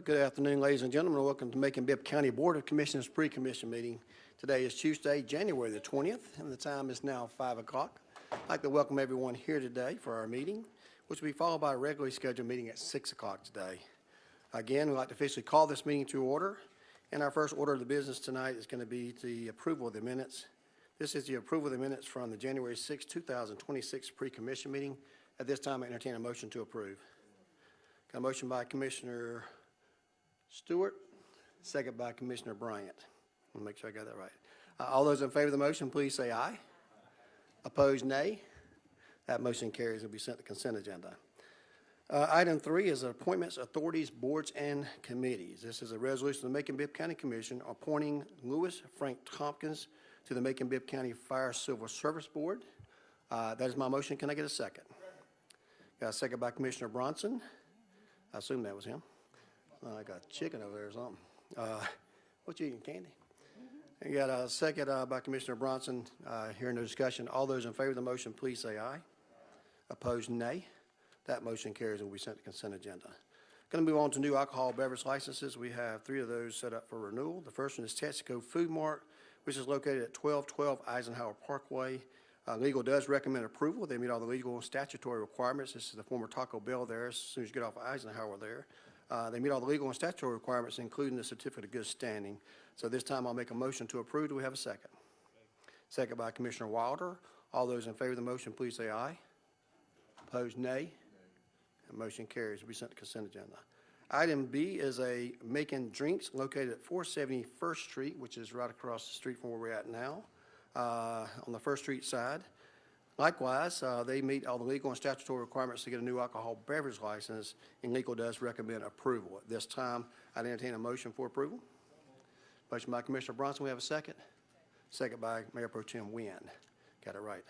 Good afternoon, ladies and gentlemen. Welcome to Macon-Bibb County Board of Commissioners pre-commission meeting. Today is Tuesday, January the 20th, and the time is now 5 o'clock. I'd like to welcome everyone here today for our meeting, which will be followed by a regularly scheduled meeting at 6 o'clock today. Again, we'd like to officially call this meeting to order, and our first order of the business tonight is going to be the approval of the minutes. This is the approval of the minutes from the January 6, 2026 pre-commission meeting. At this time, I entertain a motion to approve. Got a motion by Commissioner Stewart, second by Commissioner Bryant. I want to make sure I got that right. All those in favor of the motion, please say aye. Opposed, nay. That motion carries and will be sent to consent agenda. Item 3 is appointments, authorities, boards, and committees. This is a resolution of the Macon-Bibb County Commission appointing Lewis Frank Tompkins to the Macon-Bibb County Fire Civil Service Board. That is my motion. Can I get a second? Got a second by Commissioner Bronson. I assume that was him. I got chicken over there or something. What you eating, candy? You got a second by Commissioner Bronson. Hearing no discussion. All those in favor of the motion, please say aye. Opposed, nay. That motion carries and will be sent to consent agenda. Going to move on to new alcohol beverage licenses. We have 3 of those set up for renewal. The first one is Texaco Food Mart, which is located at 1212 Eisenhower Parkway. Legal does recommend approval. They meet all the legal and statutory requirements. This is the former Taco Bell there. As soon as you get off Eisenhower there. They meet all the legal and statutory requirements, including the certificate of good standing. So this time I'll make a motion to approve. Do we have a second? Second by Commissioner Wilder. All those in favor of the motion, please say aye. Opposed, nay. The motion carries. Will be sent to consent agenda. Item B is a Macon Drinks located at 471st Street, which is right across the street from where we're at now, on the First Street side. Likewise, they meet all the legal and statutory requirements to get a new alcohol beverage license, and legal does recommend approval. At this time, I'd entertain a motion for approval. Motion by Commissioner Bronson. We have a second. Second by Mayor Pro Tem Wynn. Got it right.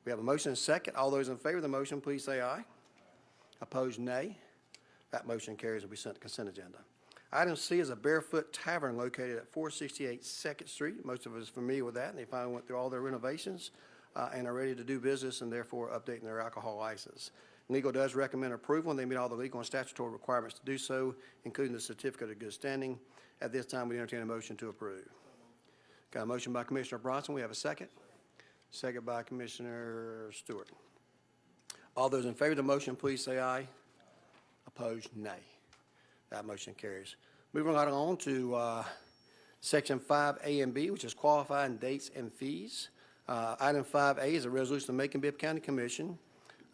We have a motion and a second. All those in favor of the motion, please say aye. Opposed, nay. That motion carries and will be sent to consent agenda. Item C is a Barefoot Tavern located at 468 2nd Street. Most of us are familiar with that, and they finally went through all their renovations and are ready to do business and therefore updating their alcohol license. Legal does recommend approval, and they meet all the legal and statutory requirements to do so, including the certificate of good standing. At this time, we entertain a motion to approve. Got a motion by Commissioner Bronson. We have a second. Second by Commissioner Stewart. All those in favor of the motion, please say aye. Opposed, nay. That motion carries. Moving right on to Section 5A and B, which is qualifying dates and fees. Item 5A is a resolution of the Macon-Bibb County Commission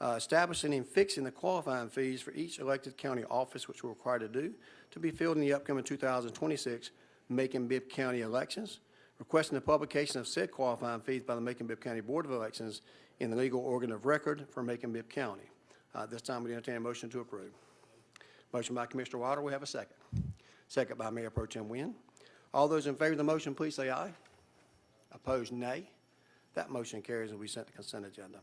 establishing and fixing the qualifying fees for each elected county office, which we're required to do, to be filled in the upcoming 2026 Macon-Bibb County elections, requesting the publication of said qualifying fees by the Macon-Bibb County Board of Elections in the legal organ of record for Macon-Bibb County. This time we entertain a motion to approve. Motion by Commissioner Wilder. We have a second. Second by Mayor Pro Tem Wynn. All those in favor of the motion, please say aye. Opposed, nay. That motion carries and will be sent to consent agenda.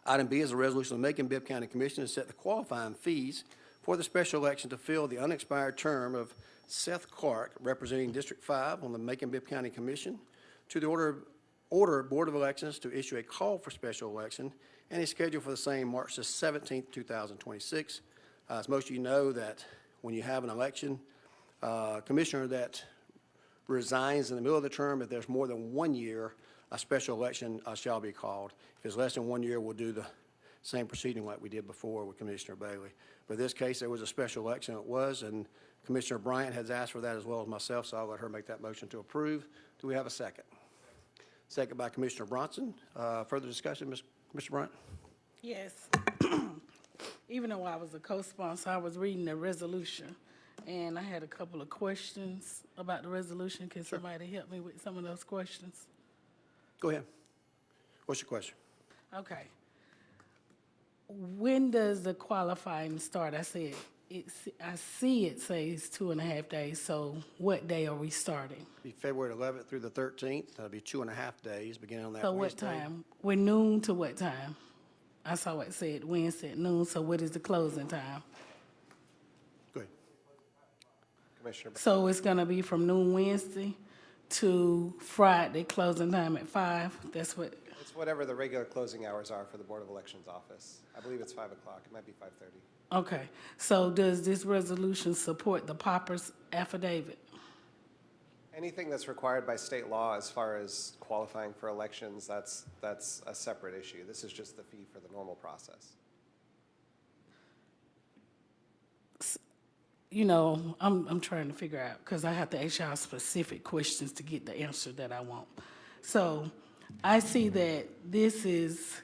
Item B is a resolution of the Macon-Bibb County Commission to set the qualifying fees for the special election to fill the unexpired term of Seth Clark, representing District 5 on the Macon-Bibb County Commission, to the order Board of Elections to issue a call for special election and is scheduled for the same March the 17th, 2026. As most of you know, that when you have an election, commissioner that resigns in the middle of the term, if there's more than 1 year, a special election shall be called. If it's less than 1 year, we'll do the same proceeding like we did before with Commissioner Bailey. But in this case, there was a special election. It was, and Commissioner Bryant has asked for that as well as myself, so I'll let her make that motion to approve. Do we have a second? Second by Commissioner Bronson. Further discussion, Mr. Bryant? Yes. Even though I was a co-sponsor, I was reading the resolution, and I had a couple of questions about the resolution. Can somebody help me with some of those questions? Go ahead. What's your question? Okay. When does the qualifying start? I said, I see it says 2.5 days, so what day are we starting? It'll be February 11th through the 13th. That'll be 2.5 days, beginning on that So Wednesday. what time? We're noon to what time? I saw it said Wednesday at noon, so what is the closing time? Go ahead. Commissioner. So it's gonna be from noon Wednesday to Friday, closing time at 5? That's what? It's whatever the regular closing hours are for the Board of Elections office. I believe it's 5 o'clock. It might be 5:30. Okay, so does this resolution support the Popper's affidavit? Anything that's required by state law as far as qualifying for elections, that's a separate issue. This is just the fee for the normal process. You know, I'm trying to figure out, because I have to ask y'all specific questions to get the answer that I want. So I see that this is,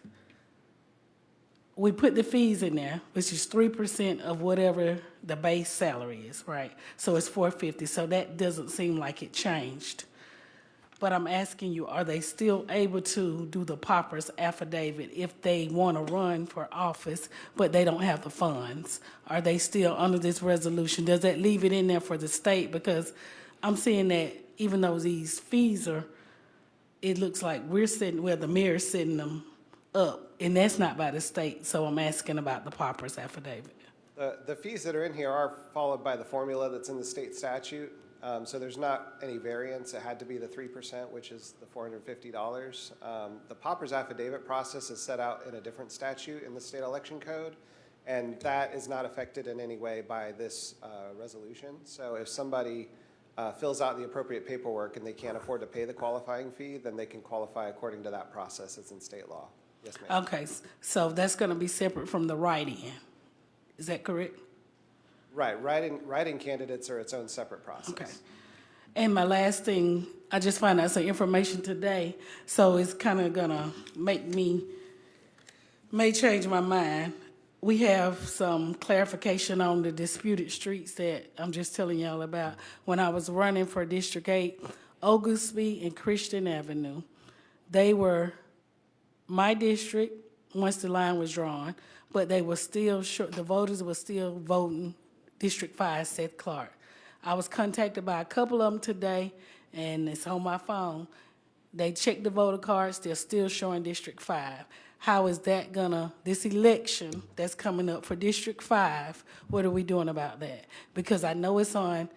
we put the fees in there, which is 3% of whatever the base salary is, right? So it's $450, so that doesn't seem like it changed. But I'm asking you, are they still able to do the Popper's affidavit if they want to run for office, but they don't have the funds? Are they still under this resolution? Does that leave it in there for the state? Because I'm seeing that even though these fees are, it looks like we're sitting, well, the mayor's setting them up, and that's not by the state, so I'm asking about the Popper's affidavit. The fees that are in here are followed by the formula that's in the state statute. So there's not any variance. It had to be the 3%, which is the $450. The Popper's affidavit process is set out in a different statute in the state election code, and that is not affected in any way by this resolution. So if somebody fills out the appropriate paperwork and they can't afford to pay the qualifying fee, then they can qualify according to that process that's in state law. Yes, ma'am. Okay, so that's going to be separate from the write-in. Is that correct? Right. Write-in candidates are its own separate process. Okay. And my last thing, I just found out some information today, so it's kind of gonna may change my mind. We have some clarification on the disputed streets that I'm just telling y'all about. When I was running for District 8, Oglesby and Christian Avenue, they were my district once the line was drawn, but they were still short, the voters were still voting District 5, Seth Clark. I was contacted by a couple of them today, and it's on my phone. They checked the voter cards, they're still showing District 5. How is that gonna, this election that's coming up for District 5, what are we doing about that? Because I know it's on,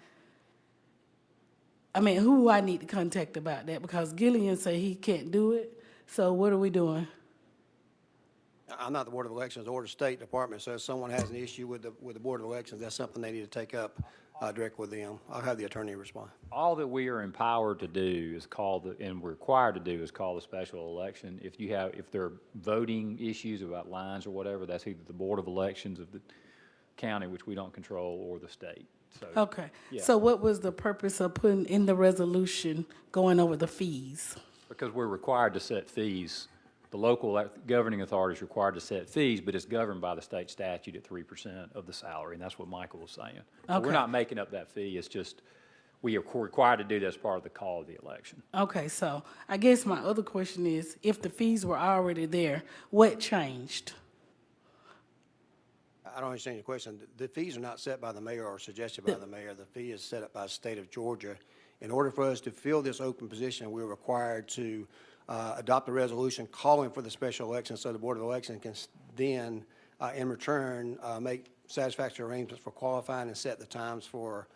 who I need to contact about that? Because Gillian said he can't do it, so what are we doing? I'm not the Board of Elections or the State Department, so if someone has an issue with the Board of Elections, that's something they need to take up direct with them. I'll have the attorney respond. All that we are empowered to do is and we're required to do is call the special election. If there are voting issues about lines or whatever, that's either the Board of Elections of the county, which we don't control, or the state. So, Okay, yeah. so what was the purpose of putting in the resolution going over the fees? Because we're required to set fees. The local governing authority is required to set fees, but it's governed by the state statute at 3% of the salary, and that's what Michael was saying. So Okay. we're not making up that fee. It's just we are required to do that as part of the call of the election. Okay, so I guess my other question is, if the fees were already there, what changed? I don't understand your question. The fees are not set by the mayor or suggested by the mayor. The fee is set up by the state of Georgia. In order for us to fill this open position, we're required to adopt a resolution calling for the special election, so the Board of Elections can then, in return, make satisfactory arrangements for qualifying and set the times for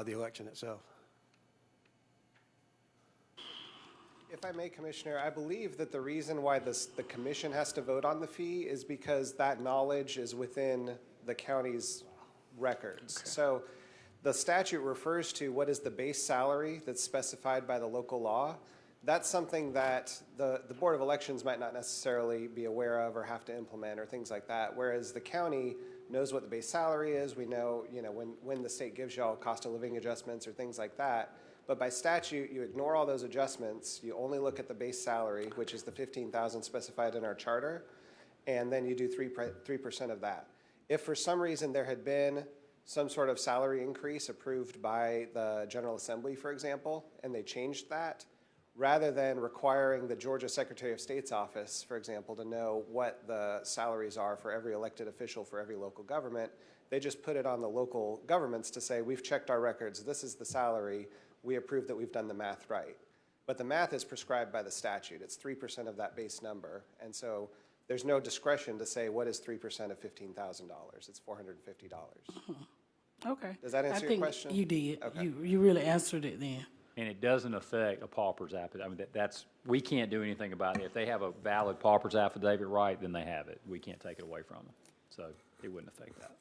the election itself. If I may, Commissioner, I believe that the reason why the commission has to vote on the fee is because that knowledge is within the county's records. Okay. So the statute refers to what is the base salary that's specified by the local law. That's something that the Board of Elections might not necessarily be aware of or have to implement or things like that, whereas the county knows what the base salary is. We know, when the state gives y'all cost of living adjustments or things like that. But by statute, you ignore all those adjustments. You only look at the base salary, which is the $15,000 specified in our charter, and then you do 3% of that. If for some reason there had been some sort of salary increase approved by the General Assembly, for example, and they changed that, rather than requiring the Georgia Secretary of State's office, for example, to know what the salaries are for every elected official for every local government, they just put it on the local governments to say, we've checked our records, this is the salary, we approve that we've done the math right. But the math is prescribed by the statute. It's 3% of that base number. And so there's no discretion to say what is 3% of $15,000. It's $450. Okay. Does that answer your question? You did. Okay. You really answered it then. And it doesn't affect a pauper's affidavit. We can't do anything about it. If they have a valid pauper's affidavit right, then they have it. We can't take it away from them. So it wouldn't affect that.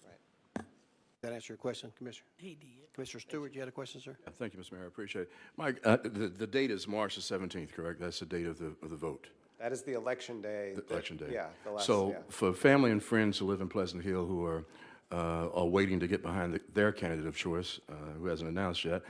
That answer your question, Commissioner? He did. Commissioner Stewart, you had a question, sir? Thank you, Mr. Mayor. I appreciate it. Mike, the date is March the 17th, correct? That's the date of the vote, That is the election day. the election day. Yeah, the last, So yeah. for family and friends who live in Pleasant Hill who are waiting to get behind their candidate of choice, who hasn't announced yet,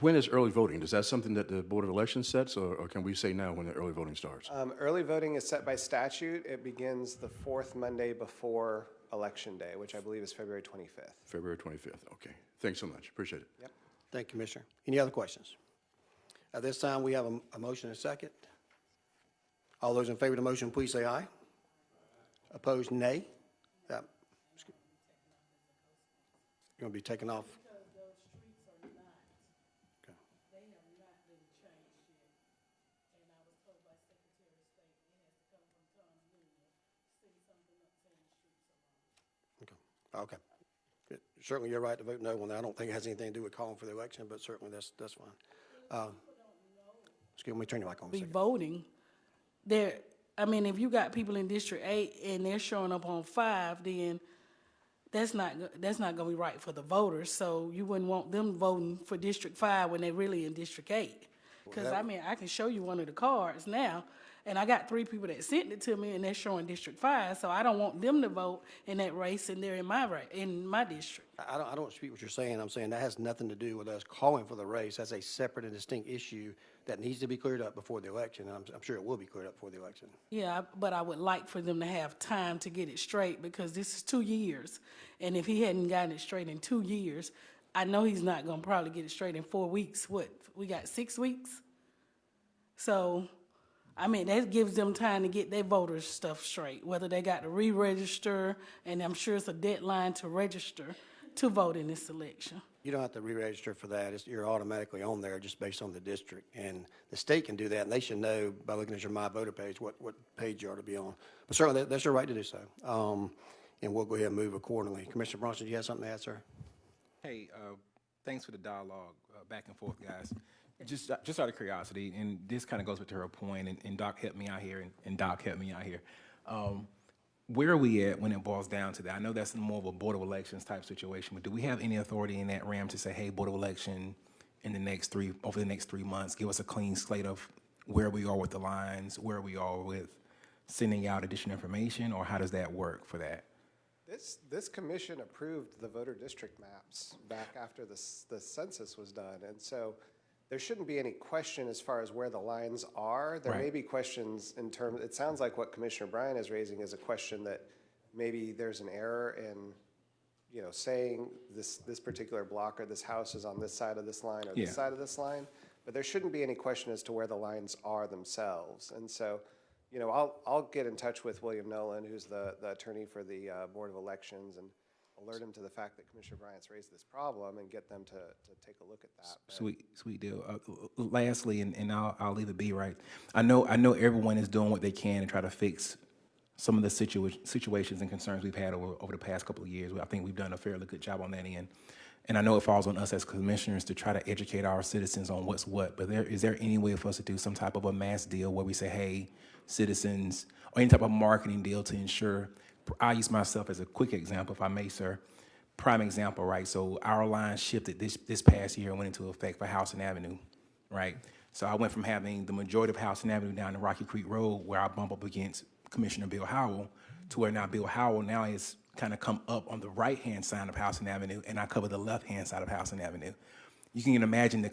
when is early voting? Is that something that the Board of Elections sets, or can we say now when the early voting starts? Early voting is set by statute. It begins the fourth Monday before Election Day, which I believe is February 25th. February 25th. Okay. Thanks so much. Appreciate it. Yep. Thank you, Commissioner. Any other questions? At this time, we have a motion and a second. All those in favor of the motion, please say aye. Opposed, nay. That, you're going to be taken off. Because those streets are not, Okay. they have not been changed yet. And I was told by Secretary of State, it has to come from Tom Luna, see something up saying streets are wrong. Okay. Good. Certainly, you're right to vote no on that. I don't think it has anything to do with calling for the election, but certainly that's fine. Excuse me, let me turn your mic on a Be second. voting, there, I mean, if you got people in District 8 and they're showing up on 5, then that's not gonna be right for the voters. So you wouldn't want them voting for District 5 when they're really in District 8. Because, I mean, I can show you one of the cards now, and I got 3 people that sent it to me, and they're showing District 5, so I don't want them to vote in that race, and they're in my district. I don't dispute what you're saying. I'm saying that has nothing to do with us calling for the race. That's a separate and distinct issue that needs to be cleared up before the election, and I'm sure it will be cleared up before the election. Yeah, but I would like for them to have time to get it straight, because this is 2 years, and if he hadn't gotten it straight in 2 years, I know he's not gonna probably get it straight in 4 weeks. What, we got 6 weeks? So, I mean, that gives them time to get their voters' stuff straight, whether they got to re-register, and I'm sure it's a deadline to register to vote in this election. You don't have to re-register for that. You're automatically on there just based on the district. And the state can do that, and they should know by looking at your My Voter page what page you ought to be on. But certainly, that's your right to do so. And we'll go ahead and move accordingly. Commissioner Bronson, do you have something to add, sir? Hey, thanks for the dialogue back and forth, guys. Just out of curiosity, and this kind of goes with her point, and Doc helped me out here, and Doc helped me out here. Where are we at when it boils down to that? I know that's more of a Board of Elections type situation, but do we have any authority in that realm to say, hey, Board of Election, over the next 3 months, give us a clean slate of where we are with the lines, where we are with sending out additional information, or how does that work for that? This commission approved the voter district maps back after the census was done, and so there shouldn't be any question as far as where the lines are. There may Right. be questions in terms, it sounds like what Commissioner Bryan is raising is a question that maybe there's an error in, saying this particular block or this house is on this side of this line or this Yeah. side of this line. But there shouldn't be any question as to where the lines are themselves. And so, I'll get in touch with William Nolan, who's the attorney for the Board of Elections, and alert him to the fact that Commissioner Bryant's raised this problem and get them to take a look at that. But Sweet deal. Lastly, and I'll leave it be, right? I know everyone is doing what they can to try to fix some of the situations and concerns we've had over the past couple of years. I think we've done a fairly good job on that end. And I know it falls on us as commissioners to try to educate our citizens on what's what, but is there any way for us to do some type of a mass deal where we say, hey, citizens, or any type of marketing deal to ensure, I'll use myself as a quick example, if I may, sir. Prime example, right? So our line shifted this past year and went into effect for Houston Avenue, right? So I went from having the majority of Houston Avenue down to Rocky Creek Road, where I bump up against Commissioner Bill Howell, to where now Bill Howell now is kind of come up on the right-hand side of Houston Avenue, and I cover the left-hand side of Houston Avenue. You can imagine the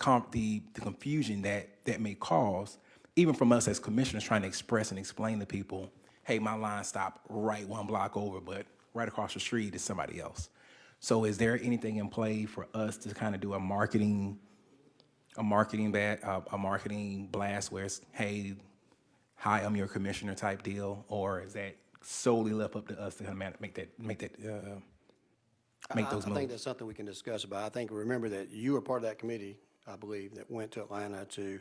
confusion that may cause, even from us as commissioners trying to express and explain to people, hey, my line stopped right 1 block over, but right across the street is somebody else. So is there anything in play for us to kind of do a marketing blast where it's, hey, hi, I'm your commissioner type deal, or is that solely left up to us to kind of make those I think moves? that's something we can discuss about. I think, remember that you were part of that committee, I believe, that went to Atlanta to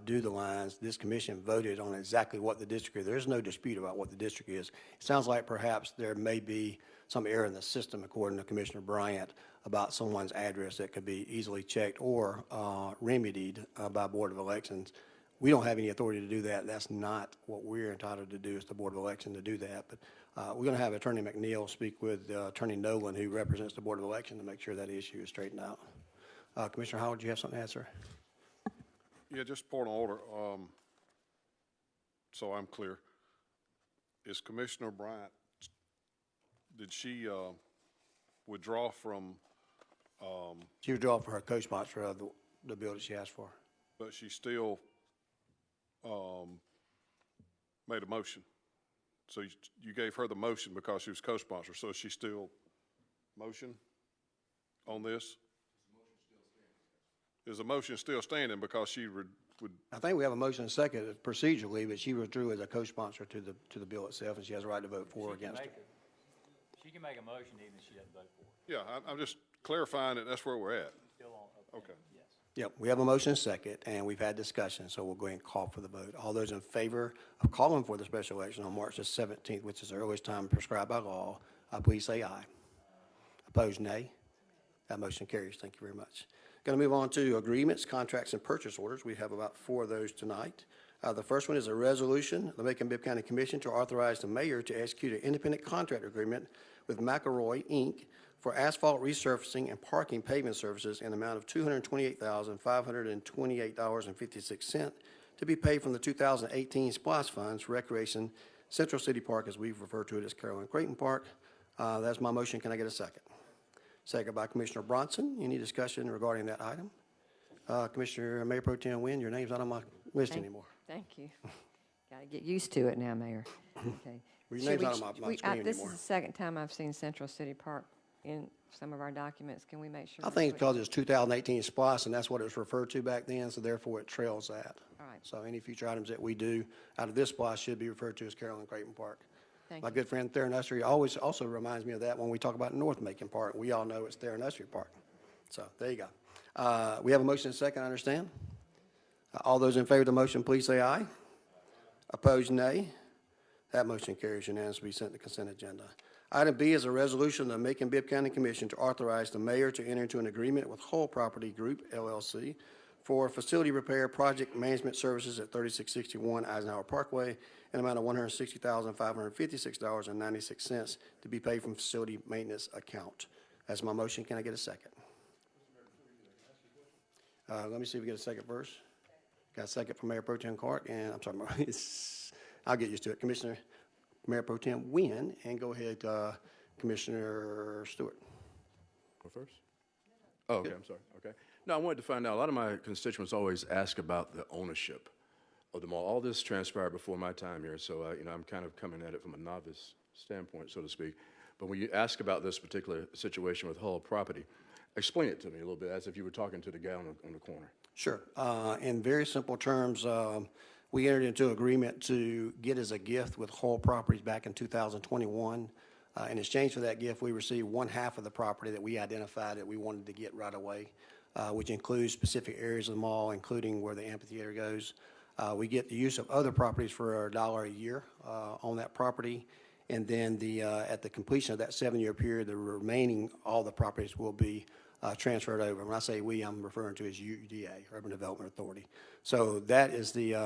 do the lines. This commission voted on exactly what the district is. There's no dispute about what the district is. It sounds like perhaps there may be some error in the system, according to Commissioner Bryant, about someone's address that could be easily checked or remedied by Board of Elections. we don't have any authority to do that. That's not what we're entitled to do as the Board of Election to do that. But we're going to have Attorney McNeil speak with Attorney Nolan, who represents the Board of Election, to make sure that issue is straightened out. Commissioner Howard, do you have something to add, sir? Yeah, just point of order, so I'm clear. Is Commissioner Bryant, did she withdraw from, She withdrew for her co-sponsor of the bill that she asked for. but she still made a motion? So you gave her the motion because she was co-sponsor, so is she still motion on this? Is the motion still standing because she would? I think we have a motion and second procedurally, but she withdrew as a co-sponsor to the bill itself, and she has a right to vote for or against it. She can make a motion even if she doesn't vote for it. Yeah, I'm just clarifying that that's where we're at. Still on, Okay. yes. Yep, we have a motion and second, and we've had discussion, so we'll go ahead and call for the vote. All those in favor of calling for the special election on March the 17th, which is the earliest time prescribed by law, please say aye. Opposed, nay. That motion carries. Thank you very much. Going to move on to agreements, contracts, and purchase orders. We have about 4 of those tonight. The first one is a resolution of the Macon-Bibb County Commission to authorize the mayor to execute an independent contract agreement with McElroy, Inc. for asphalt resurfacing and parking pavement services in the amount of $228,528.56 to be paid from the 2018 SPLOST funds, Recreation Central City Park, as we've referred to it as Carolyn Creighton Park. That's my motion. Can I get a second? Second by Commissioner Bronson. Any discussion regarding that item? Commissioner Mayor Pro Tem Wynn, your name's not on my list anymore. Thank you. Got to get used to it now, Mayor. Okay. Well, your Should name's we- not on my screen This anymore. is the second time I've seen Central City Park in some of our documents. Can we make sure? I think it's because it's 2018 SPLOST, and that's what it was referred to back then, so therefore it trails that. All right. So any future items that we do out of this SPLOST should be referred to as Carolyn Creighton Park. Thank My you. good friend Theranussary always also reminds me of that when we talk about North Macon Park. We all know it's Theranussary Park. So there you go. We have a motion and a second, I understand. All those in favor of the motion, please say aye. Opposed, nay. That motion carries unanimously, sent to consent agenda. Item B is a resolution of the Macon-Bibb County Commission to authorize the mayor to enter into an agreement with Whole Property Group, LLC, for facility repair project management services at 3661 Eisenhower Parkway in an amount of $160,556.96 to be paid from facility maintenance account. That's my motion. Can I get a second? Let me see if we get a second first. Got a second from Mayor Pro Tem Clark, and I'm sorry, I'll get used to it. Commissioner, Mayor Pro Tem Wynn, and go ahead, Commissioner Stewart. Go first? Oh, okay, I'm sorry, okay. No, I wanted to find out, a lot of my constituents always ask about the ownership of the mall. All this transpired before my time here, so, I'm kind of coming at it from a novice standpoint, so to speak. But when you ask about this particular situation with Hull Property, explain it to me a little bit, as if you were talking to the guy on the corner. Sure. In very simple terms, we entered into an agreement to get as a gift with Hull Properties back in 2021. In exchange for that gift, we received 1/2 of the property that we identified that we wanted to get right away, which includes specific areas of the mall, including where the amphitheater goes. We get the use of other properties for $1 a year on that property. And then at the completion of that 7-year period, the remaining, all the properties will be transferred over. When I say we, I'm referring to as UDA, Urban Development Authority. So that is the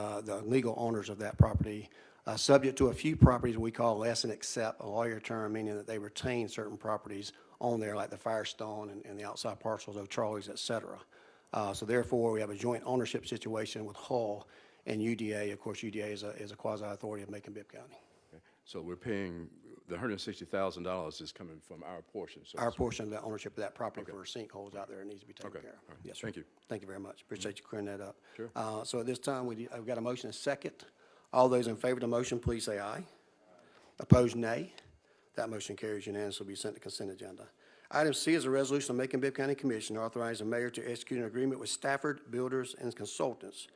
legal owners of that property, subject to a few properties we call less and except, a lawyer term, meaning that they retain certain properties on there, like the Firestone and the outside parcels of Charlie's, et cetera. So therefore, we have a joint ownership situation with Hull and UDA. Of course, UDA is a quasi-authority of Macon-Bibb County. Okay. So we're paying, the $160,000 is coming from our portion, so. Our portion of the ownership of that property for sinkholes out there needs to be taken Okay. care of. All right. Yes, sir. Thank you. Thank you very much. Appreciate you clearing that up. Sure. So at this time, I've got a motion and a second. All those in favor of the motion, please say aye. Opposed, nay. That motion carries unanimously, will be sent to consent agenda. Item C is a resolution of Macon-Bibb County Commission authorizing the mayor to execute an agreement with Stafford Builders and Consultants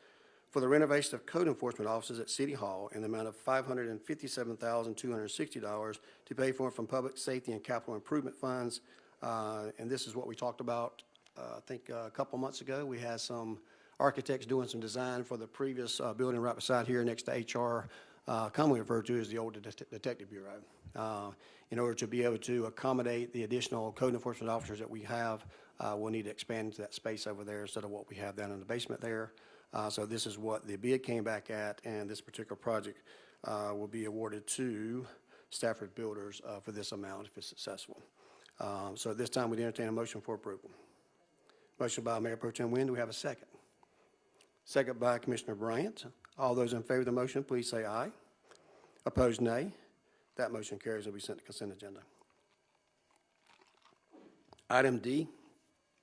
for the renovation of code enforcement offices at City Hall in the amount of $557,260 to pay for from public safety and capital improvement funds. And this is what we talked about, I think, a couple months ago. We had some architects doing some design for the previous building right beside here next to HR, commonly referred to as the old Detective Bureau. In order to be able to accommodate the additional code enforcement officers that we have, we'll need to expand into that space over there instead of what we have down in the basement there. So this is what the bid came back at, and this particular project will be awarded to Stafford Builders for this amount if it's successful. So at this time, we'd entertain a motion for approval. Motion by Mayor Pro Tem Nguyen. Do we have a second? Second by Commissioner Bryant. All those in favor of the motion, please say aye. Opposed, nay. That motion carries and will be sent to consent agenda. Item D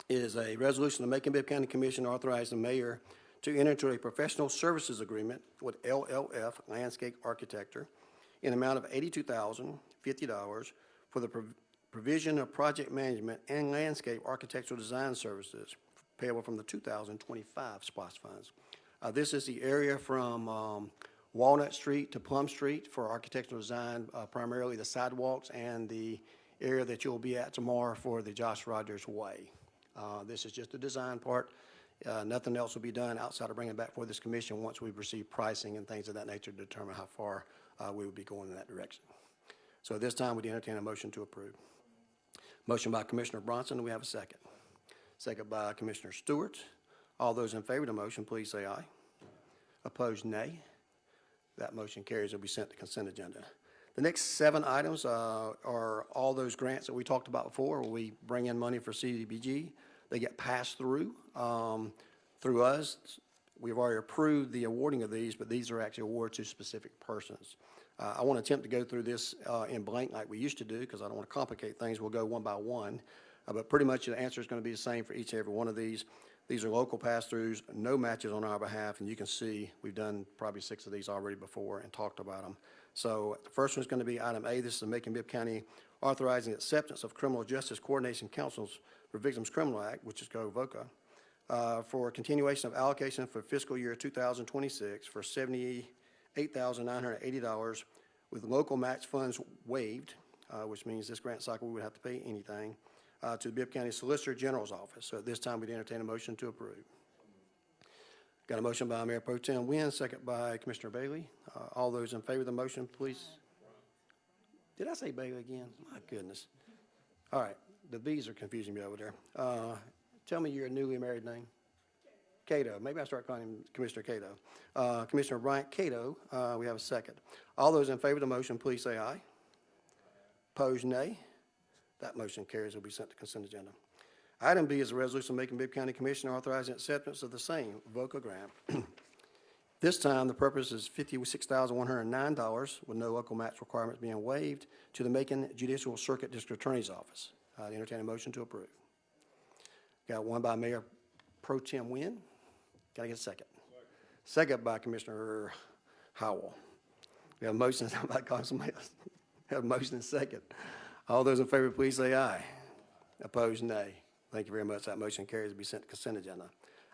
is a resolution of Macon-Bibb County Commission authorizing the mayor to enter into a professional services agreement with LLF Landscape Architecture in amount of $82,050 for the provision of project management and landscape architectural design services payable from the 2025 SPOS funds. This is the area from Walnut Street to Plum Street for architectural design, primarily the sidewalks and the area that you'll be at tomorrow for the Josh Rogers Way. This is just the design part. Nothing else will be done outside of bringing it back for this commission once we've received pricing and things of that nature to determine how far we would be going in that direction. So at this time, we'd entertain a motion to approve. Motion by Commissioner Bronson. Do we have a second? Second by Commissioner Stewart. All those in favor of the motion, please say aye. Opposed, nay. That motion carries and will be sent to consent agenda. The next 7 items are all those grants that we talked about before. Where we bring in money for CDBG. They get passed through us. We've already approved the awarding of these, but these are actually awards to specific persons. I want to attempt to go through this in blank like we used to do because I don't want to complicate things. We'll go one by one. But pretty much the answer is going to be the same for each and every one of these. These are local pass-throughs, no matches on our behalf, and you can see we've done probably 6 of these already before and talked about them. So the first one is going to be item A. This is the Macon-Bibb County authorizing acceptance of Criminal Justice Coordination Councils for Victims Criminal Act, which is called VOCA, for continuation of allocation for fiscal year 2026 for $78,980 with local match funds waived, which means this grant cycle we would have to pay anything, to the Bibb County Solicitor General's office. So at this time, we'd entertain a motion to approve. Got a motion by Mayor Pro Tem Nguyen, second by Commissioner Bailey. All those in favor of the motion, please. Did I say Bailey again? My goodness. All right, the B's are confusing me over there. Tell me your newly married name. Cato. Maybe I start calling him Commissioner Cato. Commissioner Bryant Cato, we have a second. All those in favor of the motion, please say aye. Opposed, nay. That motion carries and will be sent to consent agenda. Item B is a resolution making Bibb County Commission authorizing acceptance of the same VOCA grant. This time, the purpose is $56,109 with no local match requirements being waived to the Macon Judicial Circuit District Attorney's Office. I entertain a motion to approve. Got one by Mayor Pro Tem Nguyen. Can I get a second? Second by Commissioner Howell. We have a motion. Somebody call somebody else. We have a motion and second. All those in favor, please say aye. Opposed, nay. Thank you very much. That motion carries to be sent to consent agenda.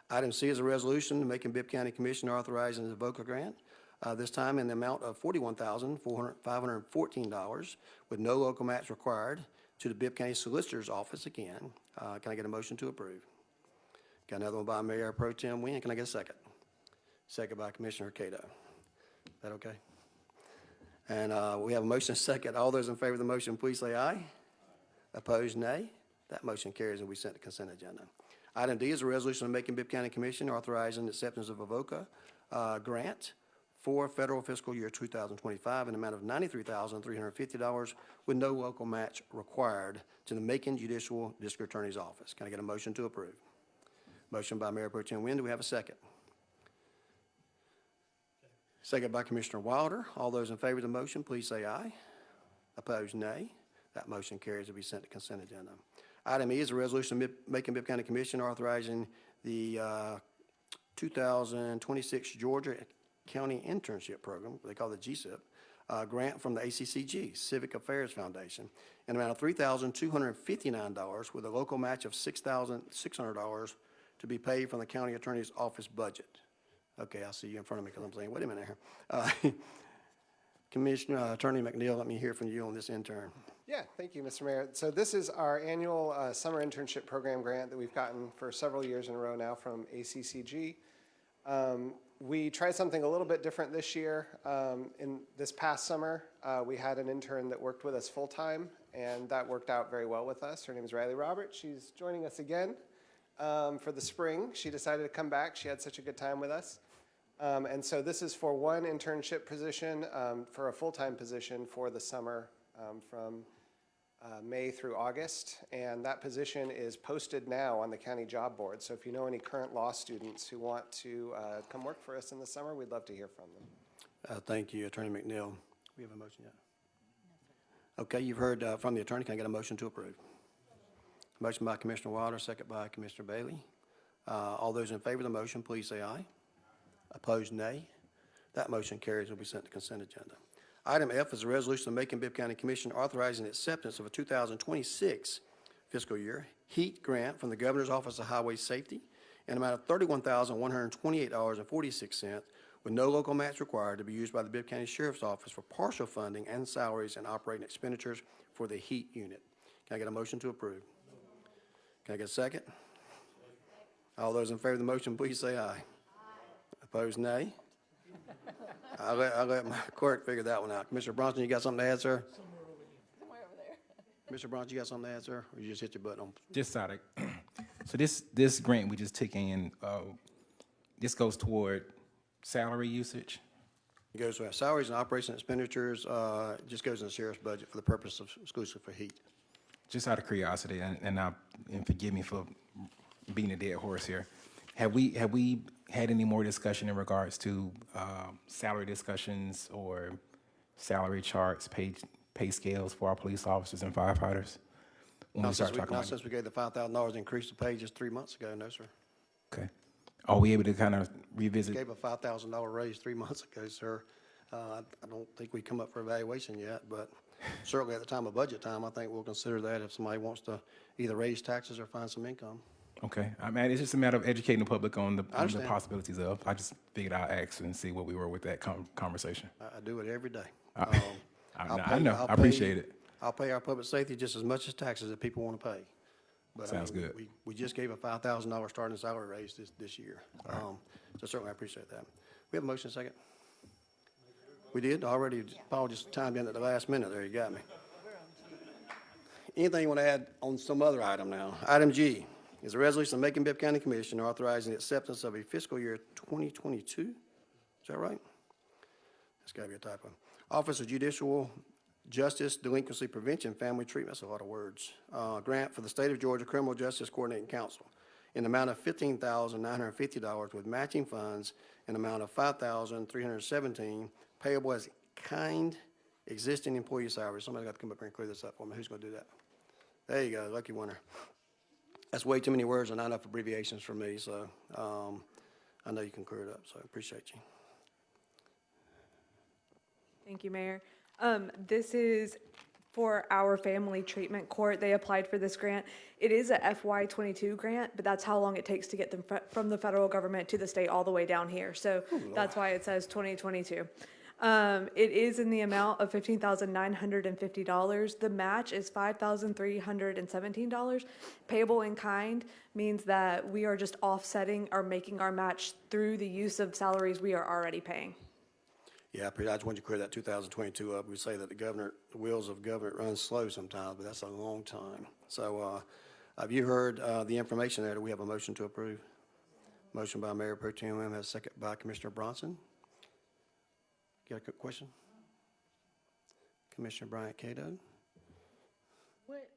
Item C is a resolution making Bibb County Commission authorizing the VOCA grant, this time in the amount of $41,514 with no local match required to the Bibb County Solicitor's Office again. Can I get a motion to approve? Got another one by Mayor Pro Tem Nguyen. Can I get a second? Second by Commissioner Cato. Is that okay? And we have a motion and second. All those in favor of the motion, please say aye. Opposed, nay. That motion carries and we sent to consent agenda. Item D is a resolution of making Bibb County Commission authorizing acceptance of a VOCA grant for federal fiscal year 2025 in the amount of $93,350 with no local match required to the Macon Judicial District Attorney's Office. Can I get a motion to approve? Motion by Mayor Pro Tem Nguyen. Do we have a second? Second by Commissioner Wilder. All those in favor of the motion, please say aye. Opposed, nay. That motion carries to be sent to consent agenda. Item E is a resolution making Bibb County Commission authorizing the 2026 Georgia County Internship Program, they call it GSIP, grant from the ACCG, Civic Affairs Foundation, an amount of $3,259 with a local match of $6,600 to be paid from the county attorney's office budget. Okay, I see you in front of me because I'm saying, wait a minute here. Commissioner Attorney McNeil, let me hear from you on this intern. Yeah, thank you, Mr. Mayor. So this is our annual summer internship program grant that we've gotten for several years in a row now from ACCG. We tried something a little bit different this year. In this past summer, we had an intern that worked with us full-time, and that worked out very well with us. Her name is Riley Roberts. She's joining us again. for the spring. She decided to come back. She had such a good time with us. And so this is for one internship position, for a full-time position for the summer from May through August. And that position is posted now on the county job board. So if you know any current law students who want to come work for us in the summer, we'd love to hear from them. Thank you, Attorney McNeil. We have a motion yet? Okay, you've heard from the attorney. Can I get a motion to approve? Motion by Commissioner Wilder, second by Commissioner Bailey. All those in favor of the motion, please say aye. Opposed, nay. That motion carries and will be sent to consent agenda. Item F is a resolution of Macon-Bibb County Commission authorizing acceptance of a 2026 fiscal year HEAT grant from the Governor's Office of Highway Safety in an amount of $31,128.46 with no local match required to be used by the Bibb County Sheriff's Office for partial funding and salaries and operating expenditures for the HEAT unit. Can I get a motion to approve? Can I get a second? All those in favor of the motion, please say aye. Opposed, nay. I'll let my clerk figure that one out. Commissioner Bronson, you got something to add, sir? Somewhere over there. Commissioner Bronson, you got something to add, sir? Or you just hit your button on? Just out of, so this grant we just took in, this goes toward salary usage? It goes to our salaries and operation expenditures, it just goes in the sheriff's budget for the purpose of exclusive for HEAT. Just out of curiosity, and forgive me for being a dead horse here, have we had any more discussion in regards to salary discussions or salary charts, pay scales for our police officers and firefighters? When we start talking Not about since we gave the $5,000 increase to pay just 3 months ago, no, sir. okay, are we able to kind of revisit? Gave a $5,000 raise 3 months ago, sir. I don't think we come up for evaluation yet, but certainly at the time of budget time, I think we'll consider that if somebody wants to either raise taxes or find some income. Okay, I mean, it's just a matter of educating the public on the understand. possibilities of. I just figured I'd ask and see what we were with that conversation. I do it every day. I know, I appreciate it. I'll pay our public safety just as much as taxes that people want to pay. But, Sounds good. We just gave a $5,000 starting salary raise this year. So certainly I appreciate that. We have a motion second? We did already. Paul just timed in at the last minute there. You got me. Anything you want to add on some other item now? Item G is a resolution of Macon-Bibb County Commission authorizing the acceptance of a fiscal year 2022. Is that right? That's got to be a typo. Office of Judicial Justice Delinquency Prevention Family Treatment, that's a lot of words. Grant for the State of Georgia Criminal Justice Coordinating Council in the amount of $15,950 with matching funds in the amount of $5,317 payable as kind existing employee salary. Somebody got to come up here and clear this up for me. Who's going to do that? There you go, lucky winner. That's way too many words and not enough abbreviations for me, so I know you can clear it up, so I appreciate you. Thank you, Mayor. This is for our family treatment court. They applied for this grant. It is a FY22 grant, but that's how long it takes to get them from the federal government to the state all the way down here. So that's why it says 2022. It is in the amount of $15,950. The match is $5,317. Payable in kind means that we are just offsetting or making our match through the use of salaries we are already paying. Yeah, I just wanted to clear that 2022 up. We say that the wheels of government run slow sometimes, but that's a long time. So have you heard the information there? Do we have a motion to approve? Motion by Mayor Pro Tem Wim, has a second by Commissioner Bronson. Got a quick question? Commissioner Bryant Cato. What,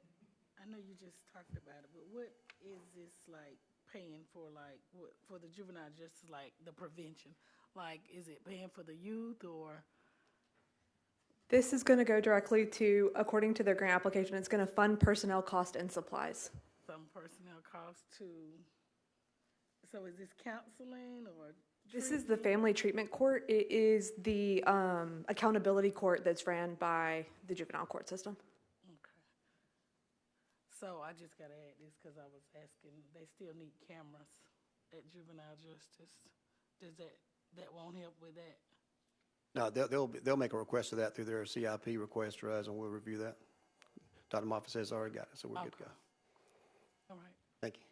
I know you just talked about it, but what is this like paying for, like, what, for the juvenile justice, like the prevention? Like, is it paying for the youth or? This is going to go directly to, according to their grant application, it's going to fund personnel cost and supplies. Some personnel costs to, so is this counseling or? This is the family treatment court. It is the accountability court that's ran by the juvenile court system. Okay. So I just gotta add this because I was asking, they still need cameras at juvenile justice. Does that won't help with that? No, they'll make a request of that through their CIP request to us, and we'll review that. Dr. Moffitt says already got it, so we're good to go. All right. Thank you.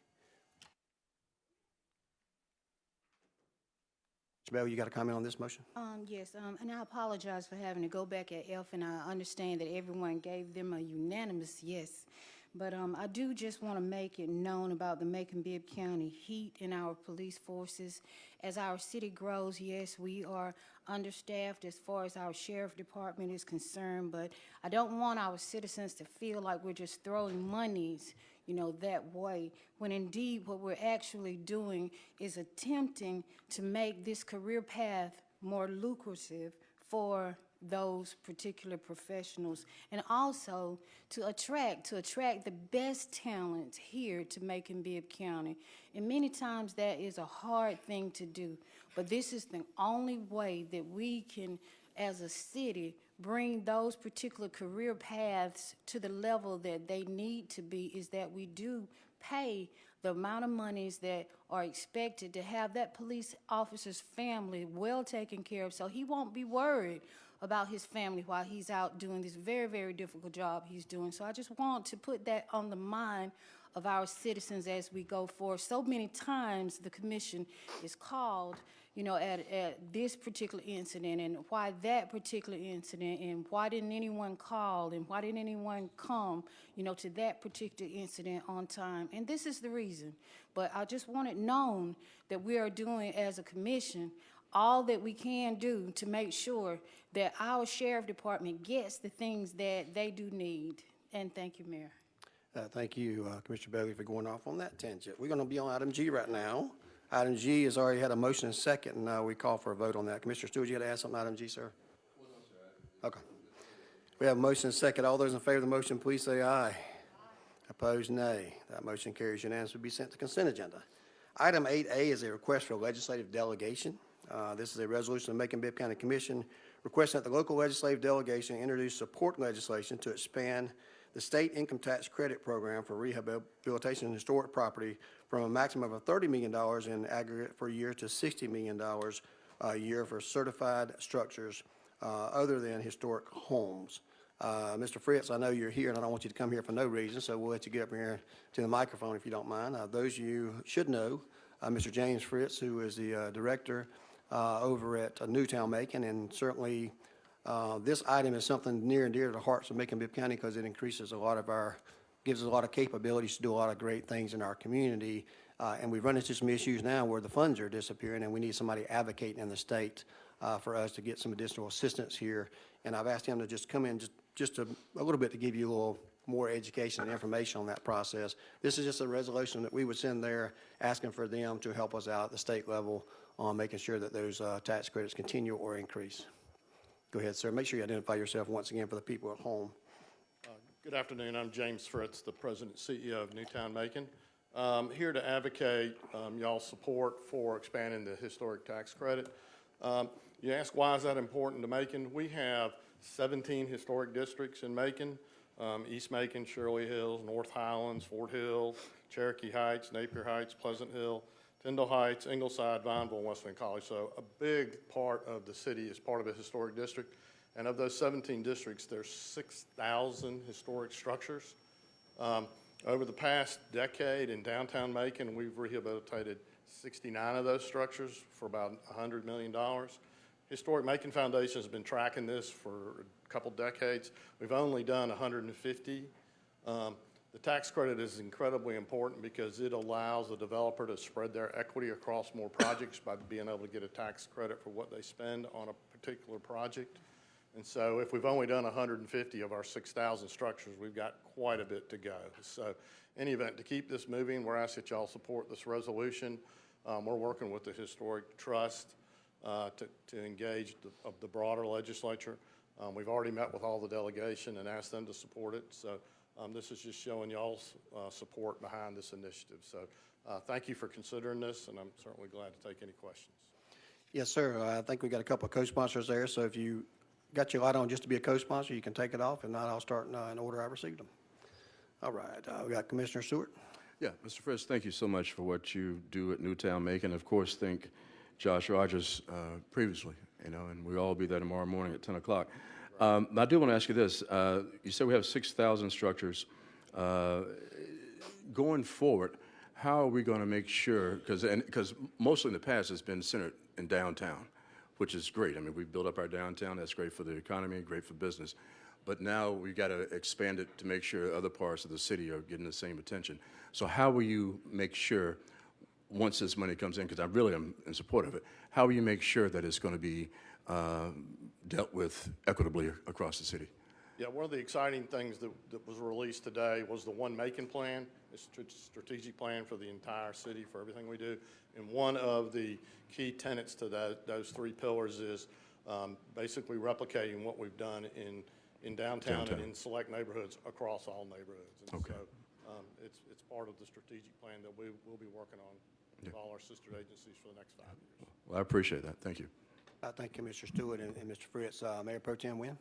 Mr. Bell, you got a comment on this motion? Yes, and I apologize for having to go back at F, and I understand that everyone gave them a unanimous yes. But I do just want to make it known about the Macon-Bibb County heat in our police forces. As our city grows, yes, we are understaffed as far as our sheriff department is concerned, but I don't want our citizens to feel like we're just throwing monies, that way, when indeed what we're actually doing is attempting to make this career path more lucrative for those particular professionals, and also to attract the best talent here to Macon-Bibb County. And many times that is a hard thing to do, but this is the only way that we can, as a city, bring those particular career paths to the level that they need to be, is that we do pay the amount of monies that are expected to have that police officer's family well taken care of, so he won't be worried about his family while he's out doing this very, very difficult job he's doing. So I just want to put that on the mind of our citizens as we go forward. So many times the commission is called, at this particular incident, and why that particular incident, and why didn't anyone call, and why didn't anyone come, to that particular incident on time. And this is the reason. But I just want it known that we are doing, as a commission, all that we can do to make sure that our sheriff department gets the things that they do need. And thank you, Mayor. Thank you, Commissioner Bailey, for going off on that tangent. We're going to be on item G right now. Item G has already had a motion and second, and now we call for a vote on that. Commissioner Stewart, you got to add something on item G, sir? Okay. We have a motion and second. All those in favor of the motion, please say aye. Opposed, nay. That motion carries unanimously to be sent to consent agenda. Item 8A is a request for legislative delegation. This is a resolution of the Macon-Bibb County Commission requesting that the local legislative delegation introduce support legislation to expand the state income tax credit program for rehabilitation and historic property from a maximum of $30 million in aggregate per year to $60 million a year for certified structures other than historic homes. Mr. Fritz, I know you're here, and I don't want you to come here for no reason, so we'll let you get up here to the microphone if you don't mind. Those of you should know Mr. James Fritz, who is the director over at Newtown Macon, and certainly this item is something near and dear to the hearts of Macon-Bibb County because it increases gives us a lot of capabilities to do a lot of great things in our community. And we've run into some issues now where the funds are disappearing, and we need somebody advocating in the state for us to get some additional assistance here. And I've asked him to just come in just a little bit to give you a little more education and information on that process. This is just a resolution that we would send there asking for them to help us out at the state level on making sure that those tax credits continue or increase. Go ahead, sir. Make sure you identify yourself once again for the people at home. Good afternoon. I'm James Fritz, the President and CEO of Newtown Macon. Here to advocate y'all's support for expanding the historic tax credit. You ask, why is that important to Macon? We have 17 historic districts in Macon. East Macon, Shirley Hills, North Highlands, Fort Hill, Cherokee Heights, Napier Heights, Pleasant Hill, Tyndall Heights, Ingleside, Vineville, and Westland College. So a big part of the city is part of a historic district. And of those 17 districts, there's 6,000 historic structures. Over the past decade in downtown Macon, we've rehabilitated 69 of those structures for about $100 million. Historic Macon Foundation has been tracking this for a couple decades. We've only done 150. The tax credit is incredibly important because it allows the developer to spread their equity across more projects by being able to get a tax credit for what they spend on a particular project. And so if we've only done 150 of our 6,000 structures, we've got quite a bit to go. So in any event, to keep this moving, we're asking that y'all support this resolution. We're working with the Historic Trust to engage the broader legislature. We've already met with all the delegation and asked them to support it. So this is just showing y'all's support behind this initiative. So thank you for considering this, and I'm certainly glad to take any questions. Yes, sir. I think we got a couple of co-sponsors there, so if you got your light on just to be a co-sponsor, you can take it off. If not, I'll start in order I received them. All right. We got Commissioner Stewart. Yeah, Mr. Fritz, thank you so much for what you do at Newtown Macon. Of course, thank Josh Rogers previously, and we'll all be there tomorrow morning at 10 o'clock. I do want to ask you this. You said we have 6,000 structures. Going forward, how are we going to make sure, because mostly in the past it's been centered in downtown, which is great. I mean, we've built up our downtown. That's great for the economy, great for business. but now we've got to expand it to make sure other parts of the city are getting the same attention. So how will you make sure, once this money comes in, because I really am in support of it, how will you make sure that it's going to be dealt with equitably across the city? Yeah, one of the exciting things that was released today was the One Macon plan. It's a strategic plan for the entire city, for everything we do. And one of the key tenets to those three pillars is basically replicating what we've done in downtown and in select neighborhoods across all neighborhoods. And Okay. so it's part of the strategic plan that we'll be working on with all our sister agencies for the next 5 years. Well, I appreciate that. Thank you. Thank you, Mr. Stewart and Mr. Fritz. Mayor Pro Tem Nguyen?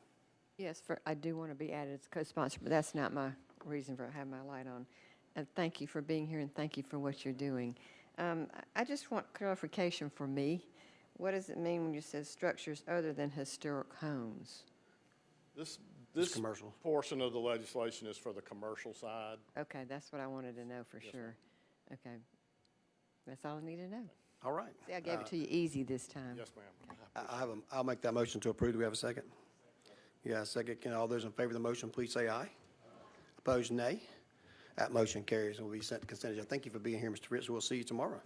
Yes, I do want to be added as co-sponsor, but that's not my reason for having my light on. And thank you for being here, and thank you for what you're doing. I just want clarification for me. What does it mean when you say structures other than historic homes? This commercial. portion of the legislation is for the commercial side. Okay, that's what I wanted to know for sure. Okay, that's all I need to know. All right. See, I gave it to you easy this time. Yes, ma'am. I'll make that motion to approve. Do we have a second? Yeah, a second. Can all those in favor of the motion, please say aye. Opposed, nay. That motion carries and will be sent to consent agenda. Thank you for being here, Mr. Fritz. We'll see you tomorrow.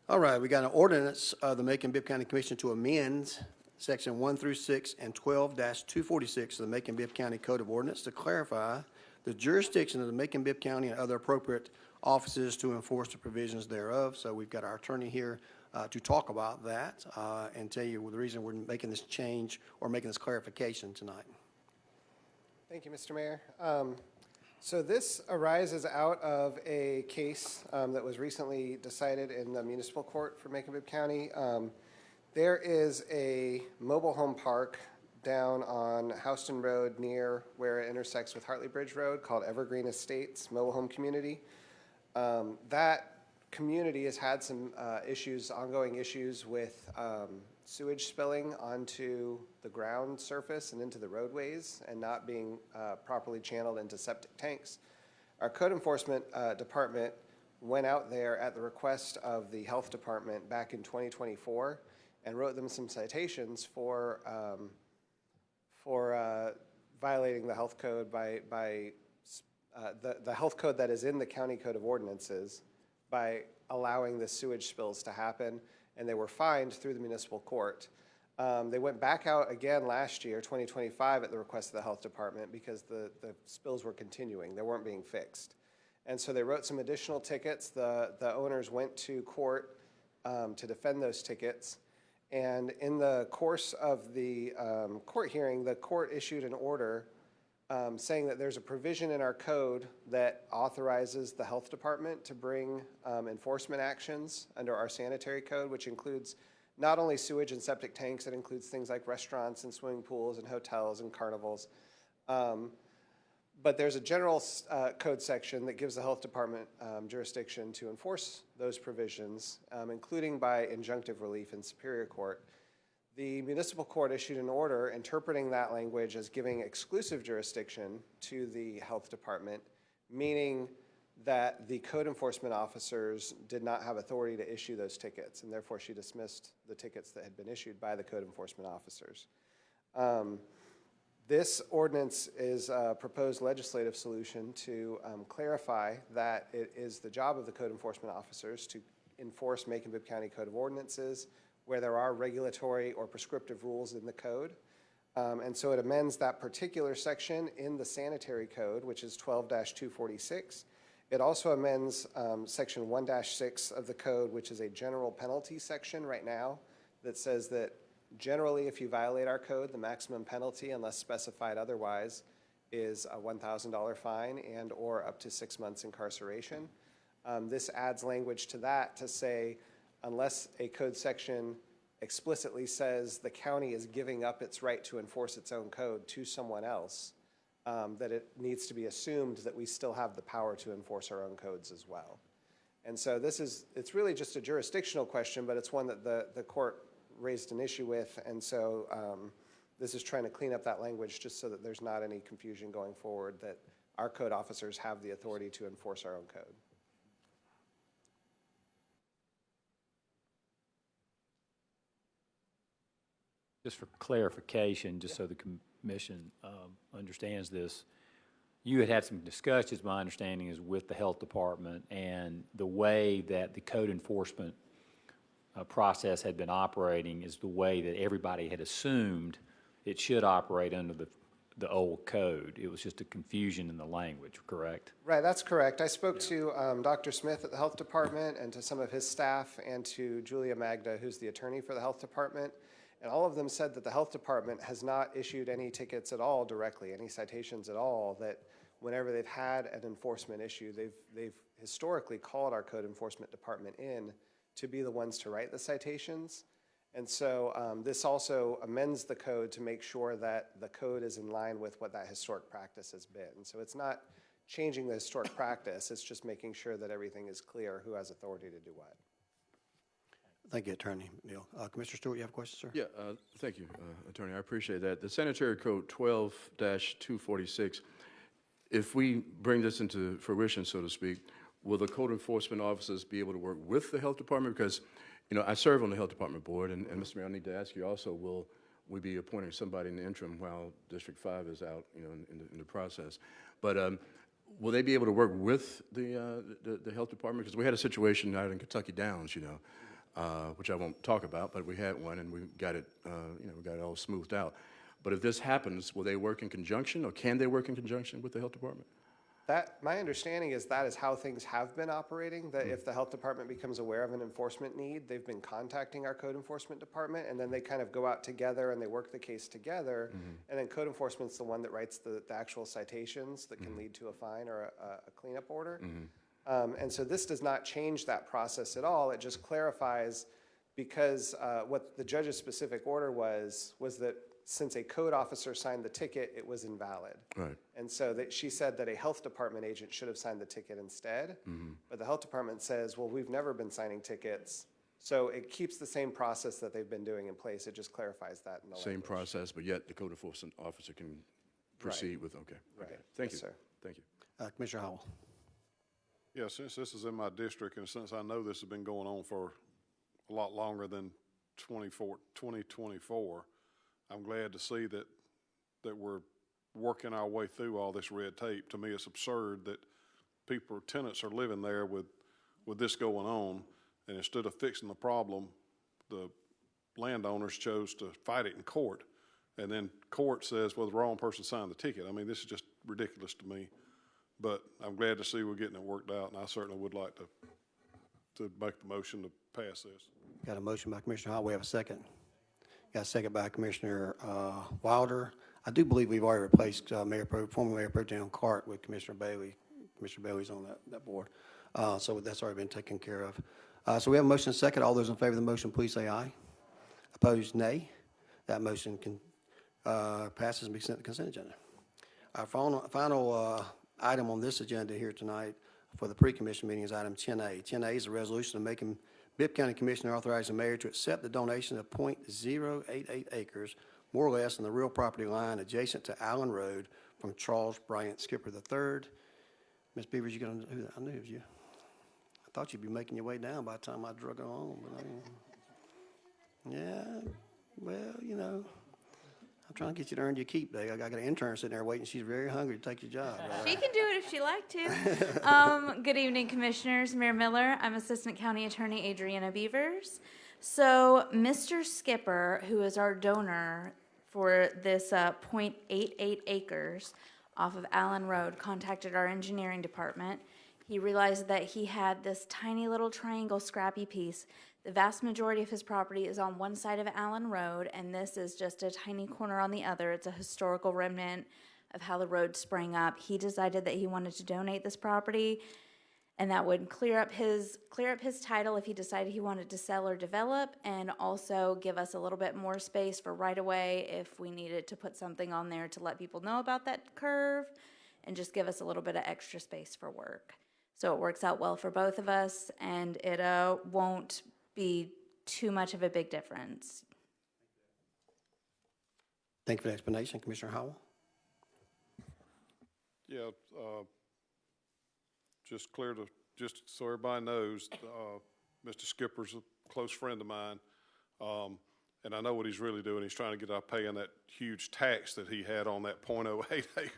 All right, we got an ordinance of the Macon-Bibb County Commission to amend Section 1 through 6 and 12-246 of the Macon-Bibb County Code of Ordinance to clarify the jurisdiction of the Macon-Bibb County and other appropriate offices to enforce the provisions thereof. So we've got our attorney here to talk about that and tell you the reason we're making this change or making this clarification tonight. Thank you, Mr. Mayor. So this arises out of a case that was recently decided in the municipal court for Macon-Bibb County. There is a mobile home park down on Houston Road near where it intersects with Hartley Bridge Road called Evergreen Estates Mobile Home Community. That community has had some ongoing issues with sewage spilling onto the ground surface and into the roadways and not being properly channeled into septic tanks. Our code enforcement department went out there at the request of the health department back in 2024 and wrote them some citations for violating the health code by the health code that is in the county code of ordinances by allowing the sewage spills to happen, and they were fined through the municipal court. They went back out again last year, 2025, at the request of the health department because the spills were continuing. They weren't being fixed. And so they wrote some additional tickets. The owners went to court to defend those tickets. And in the course of the court hearing, the court issued an order saying that there's a provision in our code that authorizes the health department to bring enforcement actions under our sanitary code, which includes not only sewage and septic tanks, it includes things like restaurants and swimming pools and hotels and carnivals. But there's a general code section that gives the health department jurisdiction to enforce those provisions, including by injunctive relief in Superior Court. The municipal court issued an order interpreting that language as giving exclusive jurisdiction to the health department, meaning that the code enforcement officers did not have authority to issue those tickets, and therefore she dismissed the tickets that had been issued by the code enforcement officers. This ordinance is a proposed legislative solution to clarify that it is the job of the code enforcement officers to enforce Macon-Bibb County Code of Ordinances where there are regulatory or prescriptive rules in the code. And so it amends that particular section in the sanitary code, which is 12-246. It also amends section 1-6 of the code, which is a general penalty section right now that says that generally, if you violate our code, the maximum penalty, unless specified otherwise, is a $1,000 fine and or up to 6 months incarceration. This adds language to that to say, unless a code section explicitly says the county is giving up its right to enforce its own code to someone else, that it needs to be assumed that we still have the power to enforce our own codes as well. And so it's really just a jurisdictional question, but it's one that the court raised an issue with, and so this is trying to clean up that language just so that there's not any confusion going forward that our code officers have the authority to enforce our own code. Just for clarification, just so the commission understands this, you had had some discussions, my understanding is, with the health department, and the way that the code enforcement process had been operating is the way that everybody had assumed it should operate under the old code. It was just a confusion in the language, correct? Right, that's correct. I spoke to Dr. Smith at the Health Department and to some of his staff and to Julia Magda, who's the attorney for the Health Department. And all of them said that the Health Department has not issued any tickets at all directly, any citations at all, that whenever they've had an enforcement issue, they've historically called our code enforcement department in to be the ones to write the citations. And so this also amends the code to make sure that the code is in line with what that historic practice has been. So it's not changing the historic practice, it's just making sure that everything is clear who has authority to do what. Thank you, Attorney Neal. Commissioner Stewart, you have a question, sir? Yeah, thank you, Attorney. I appreciate that. The Sanitary Code 12-246, if we bring this into fruition, so to speak, will the code enforcement officers be able to work with the health department? Because, you know, I serve on the health department board, and Mr. Mayor, I need to ask you also, will we be appointing somebody in the interim while District 5 is out, you know, in the process? But will they be able to work with the health department? Because we had a situation out in Kentucky Downs, you know, which I won't talk about, but we had one and we got it, you know, we got it all smoothed out. But if this happens, will they work in conjunction, or can they work in conjunction with the health department? My understanding is that is how things have been operating, that if the health department becomes aware of an enforcement need, they've been contacting our code enforcement department, and then they kind of go out together and they work the case together, and then code enforcement's the one that writes the actual citations that can lead to a fine or a cleanup order. And so this does not change that process at all. It just clarifies, because what the judge's specific order was that since a code officer signed the ticket, it was invalid. Right. And so she said that a health department agent should have signed the ticket instead. But the health department says, well, we've never been signing tickets. So it keeps the same process that they've been doing in place. It just clarifies that in the Same language. process, but yet the code enforcement officer can proceed with, okay. Right. Okay. Thank Yes, you. sir. Thank you. Commissioner Howell. Yeah, since this is in my district, and since I know this has been going on for a lot longer than 2024, I'm glad to see that we're working our way through all this red tape. To me, it's absurd that tenants are living there with this going on, and instead of fixing the problem, the landowners chose to fight it in court, and then court says, well, the wrong person signed the ticket. I mean, this is just ridiculous to me, but I'm glad to see we're getting it worked out, and I certainly would like to make the motion to pass this. Got a motion by Commissioner Howell. We have a second. Got a second by Commissioner Wilder. I do believe we've already replaced former Mayor Pro Tem Cart with Commissioner Bailey. Commissioner Bailey's on that board. So that's already been taken care of. So we have a motion and a second. All those in favor of the motion, please say aye. Opposed, nay. That motion passes and be sent to the consent agenda. Our final item on this agenda here tonight for the pre-commission meeting is item 10A. 10A is a resolution of Macon-Bibb County Commissioner authorizing the mayor to accept the donation of .088 acres, more or less, on the real property line adjacent to Allen Road from Charles Bryant Skipper III. Ms. Beavers, you gonna do that? I knew it was you. I thought you'd be making your way down by the time I drug her on, but yeah, well, you know, I'm trying to get you to earn your keep, Dave. I got an intern sitting there waiting. She's very hungry to take your job. She can do it if she like to. Good evening, Commissioners. Mayor Miller. I'm Assistant County Attorney Adriana Beavers. So Mr. Skipper, who is our donor for this .88 acres off of Allen Road, contacted our engineering department. He realized that he had this tiny little triangle scrappy piece. The vast majority of his property is on one side of Allen Road, and this is just a tiny corner on the other. It's a historical remnant of how the road sprang up. He decided that he wanted to donate this property, and that would clear up his title if he decided he wanted to sell or develop, and also give us a little bit more space for right-of-way if we needed to put something on there to let people know about that curve, and just give us a little bit of extra space for work. So it works out well for both of us, and it won't be too much of a big difference. Thank you for the explanation, Commissioner Howell. Yeah, just so everybody knows, Mr. Skipper's a close friend of mine, And I know what he's really doing. He's trying to get out paying that huge tax that he had on that .08 acre.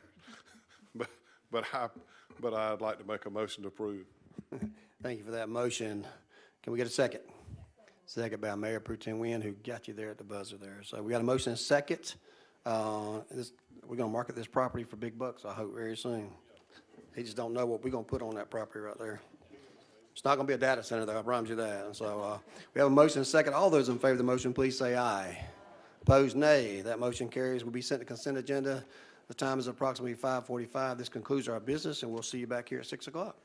But I'd like to make a motion to approve. Thank you for that motion. Can we get a second? Second by Mayor Pro Tem Nguyen, who got you there at the buzzer there. So we got a motion and a second. We're gonna market this property for big bucks, I hope, very soon. He just don't know what we're gonna put on that property right there. It's not gonna be a data center, though, I promise you that. And so, we have a motion and a second. All those in favor of the motion, please say aye. Opposed, nay. That motion carries. Will be sent to consent agenda. The time is approximately 5:45. This concludes our business, and we'll see you back here at 6 o'clock.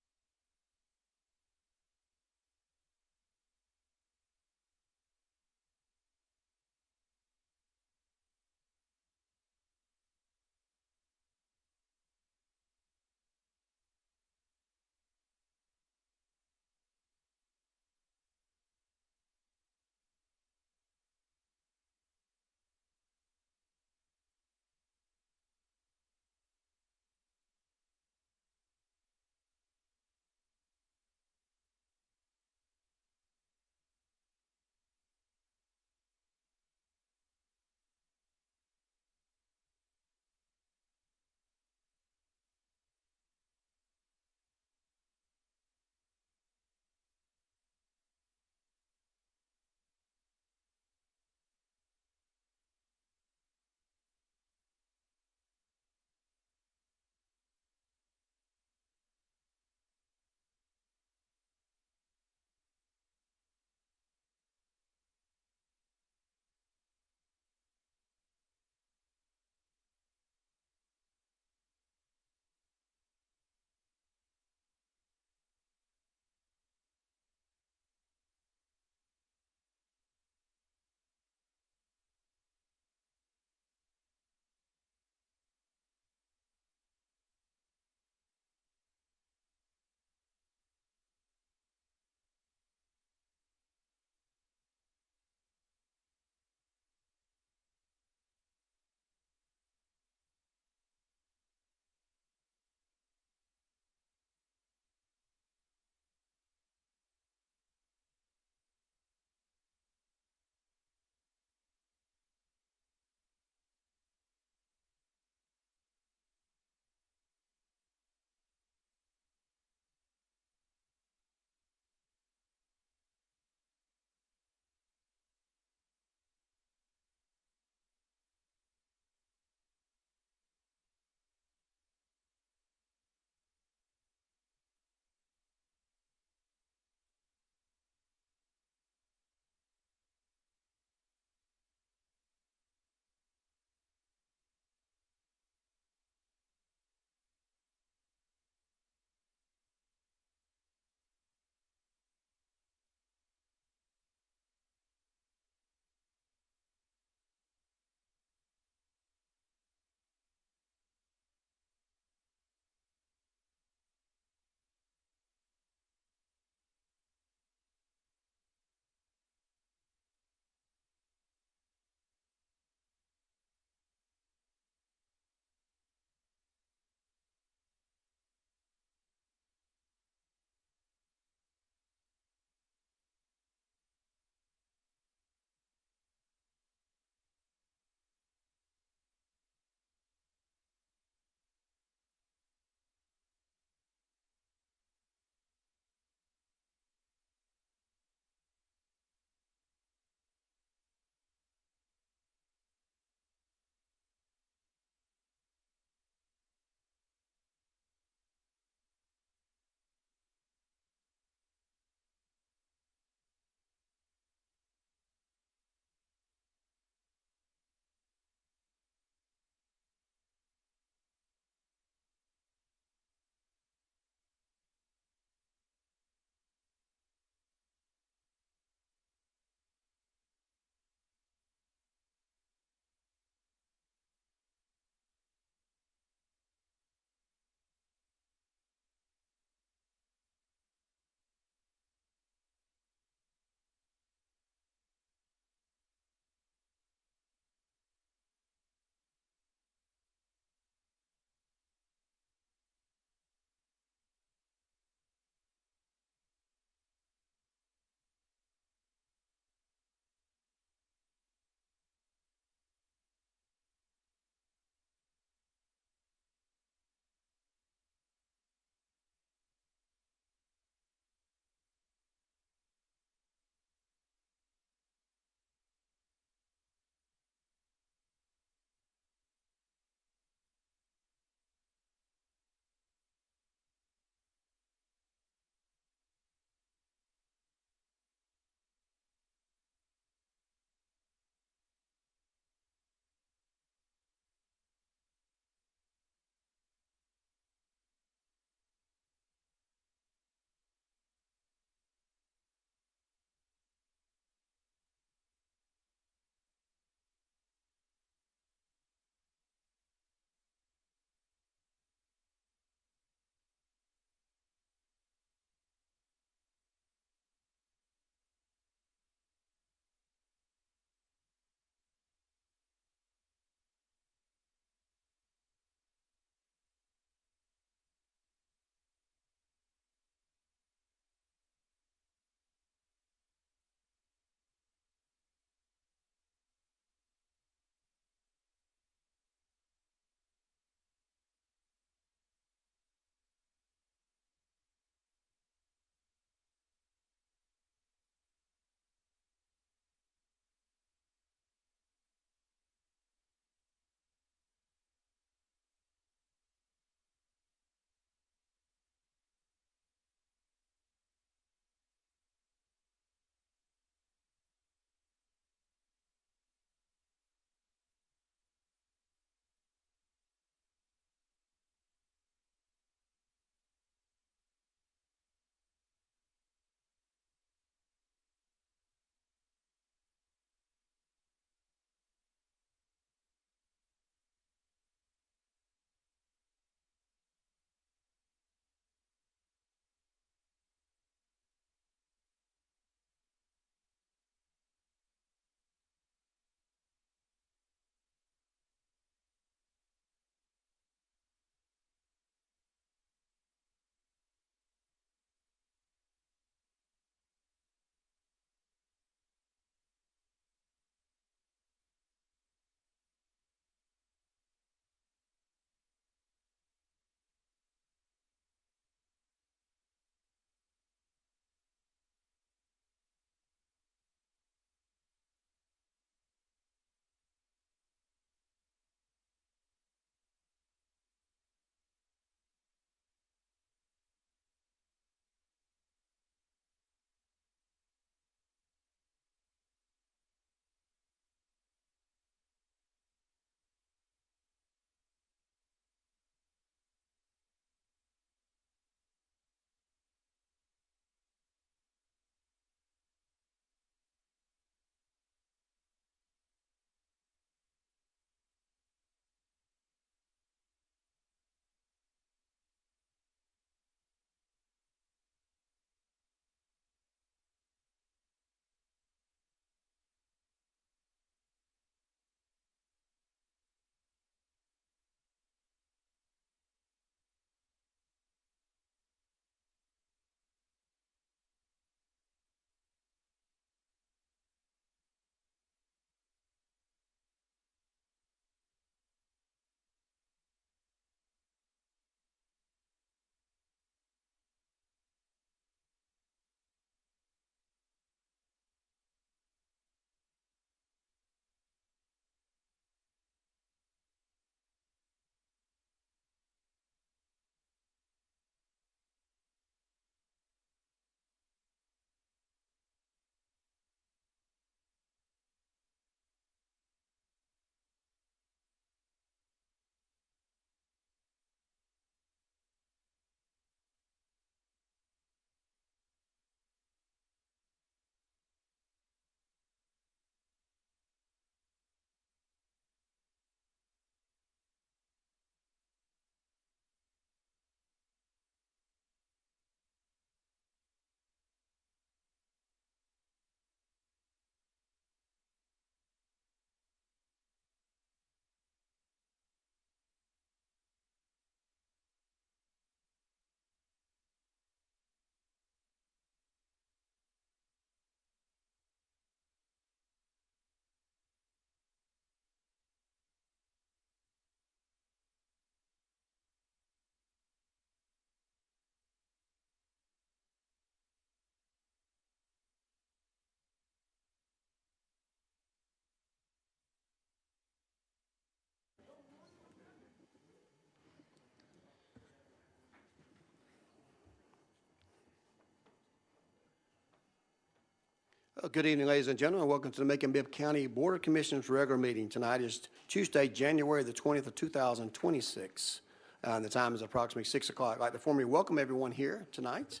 Good evening, ladies and gentlemen. Welcome to the Macon-Bibb County Board of Commissioners regular meeting. Tonight is Tuesday, January the 20th of 2026. And the time is approximately 6 o'clock. I'd like to formally welcome everyone here tonight.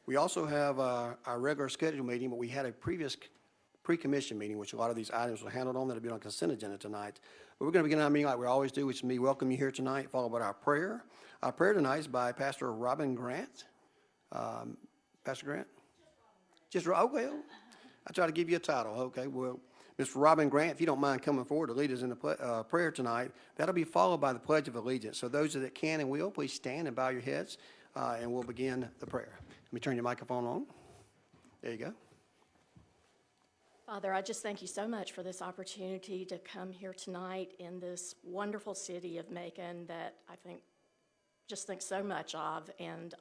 We also have our regular scheduled meeting, but we had a previous pre-commission meeting, which a lot of these items were handled on. That'll be on consent agenda tonight. But we're going to begin our meeting like we always do, which is me welcome you here tonight, followed by our prayer. Our prayer tonight is by Pastor Robin Grant. Pastor Grant? Okay, well, I try to give you a title. Okay, well, Mr. Robin Grant, if you don't mind coming forward to lead us in the prayer tonight, that'll be followed by the Pledge of Allegiance. So those that can and will, please stand and bow your heads, and we'll begin the prayer. Let me turn your microphone on. There you go. Father, I just thank you so much for this opportunity to come here tonight in this wonderful city of Macon that I think so much of, and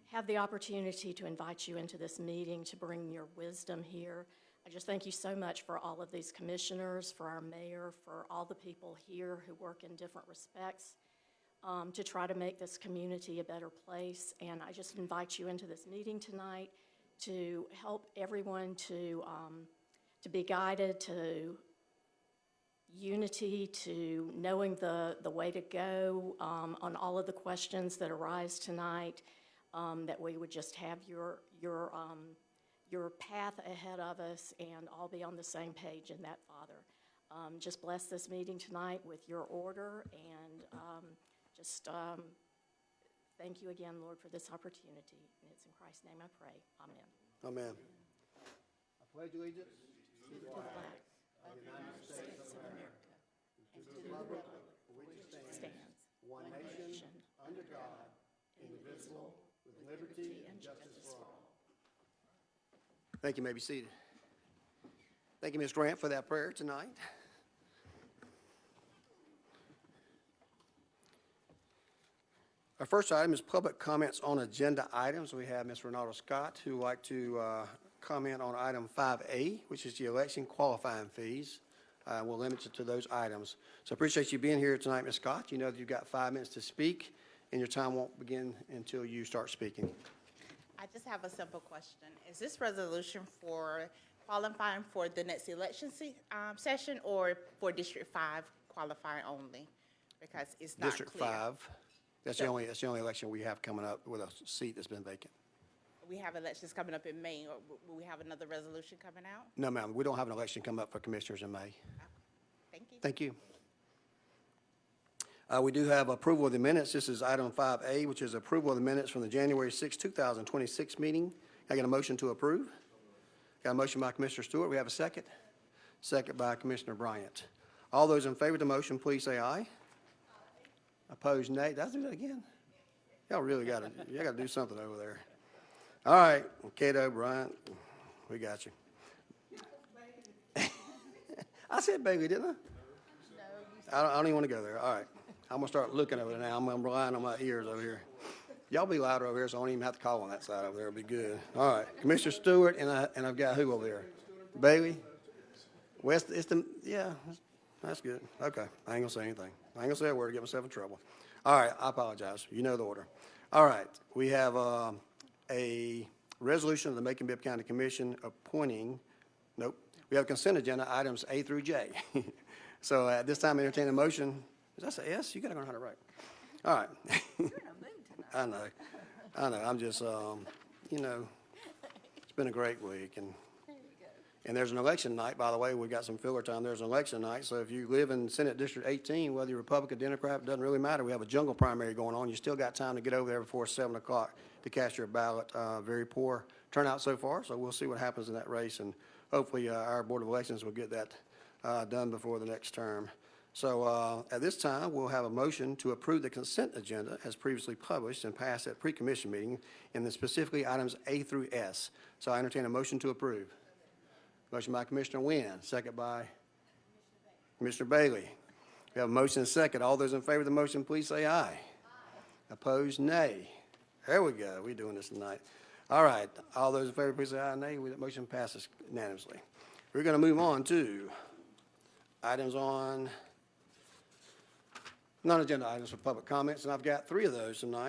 have the opportunity to invite you into this meeting to bring your wisdom here. I just thank you so much for all of these commissioners, for our mayor, for all the people here who work in different respects to try to make this community a better place. And I just invite you into this meeting tonight to help everyone to be guided to unity, to knowing the way to go on all of the questions that arise tonight. That we would just have your path ahead of us and all be on the same page in that, Father. Just bless this meeting tonight with your order, and thank you again, Lord, for this opportunity. And it's in Christ's name I pray. Amen. Amen. I pledge allegiance To the flag of the United States of America and to the republic for which it stands, one nation, under God, indivisible, with liberty and justice for all. Thank you. You may be seated. Thank you, Ms. Grant, for that prayer tonight. Our first item is public comments on agenda items. We have Ms. Renata Scott, who would like to comment on item 5A, which is the election qualifying fees. We'll limit it to those items. So I appreciate you being here tonight, Ms. Scott. You know that you've got 5 minutes to speak, and your time won't begin until you start speaking. I just have a simple question. Is this resolution for qualifying for the next election session or for District 5 qualifying only? Because it's not District clear. 5, that's the only election we have coming up with a seat that's been vacant. We have elections coming up in May. Or will we have another resolution coming out? No, ma'am, we don't have an election come up for commissioners in May. Thank you. Thank you. We do have approval of the minutes. This is item 5A, which is approval of the minutes from the January 6, 2026 meeting. I get a motion to approve. Got a motion by Commissioner Stewart. We have a second. Second by Commissioner Bryant. All those in favor of the motion, please say aye. Aye. Opposed, nay. Did I do that again? Y'all really got to do something over there. All right, Cato, Bryant, we got you. I said Bailey, didn't I? No, I don't even want to go there. All right. I'm going to start looking over there now. I'm relying on my ears over here. Y'all be louder over here, so I don't even have to call on that side over there. It'll be good. All right. Commissioner Stewart, and I've got who over there? Bailey? West, yeah, that's good. Okay. I ain't going to say anything. I ain't going to say a word to get myself in trouble. All right. I apologize. You know the order. All right. We have a resolution of the Macon-Bibb County Commission appointing, we have consent agenda items A through J. So at this time, I entertain a motion. Is that an S? You got to learn how to write. All right. I know. I'm just, it's been a great week. And there's an election night, by the way. We've got some filler time. There's an election night. So if you live in Senate District 18, whether you're Republican, Democrat, it doesn't really matter. We have a jungle primary going on. You still got time to get over there before 7 o'clock to cast your ballot. Very poor turnout so far. So we'll see what happens in that race. And hopefully our Board of Elections will get that done before the next term. So at this time, we'll have a motion to approve the consent agenda as previously published and passed at pre-commission meeting, and then specifically items A through S. So I entertain a motion to approve. Motion by Commissioner Wynn, second by Commissioner Bailey. We have a motion and a second. All those in favor of the motion, please say aye. Aye. Opposed, nay. There we go. We're doing this tonight. All right. All those in favor, please say aye. Nay. The motion passes unanimously. We're going to move on to items on non-agenda items for public comments, and I've got 3 of those tonight.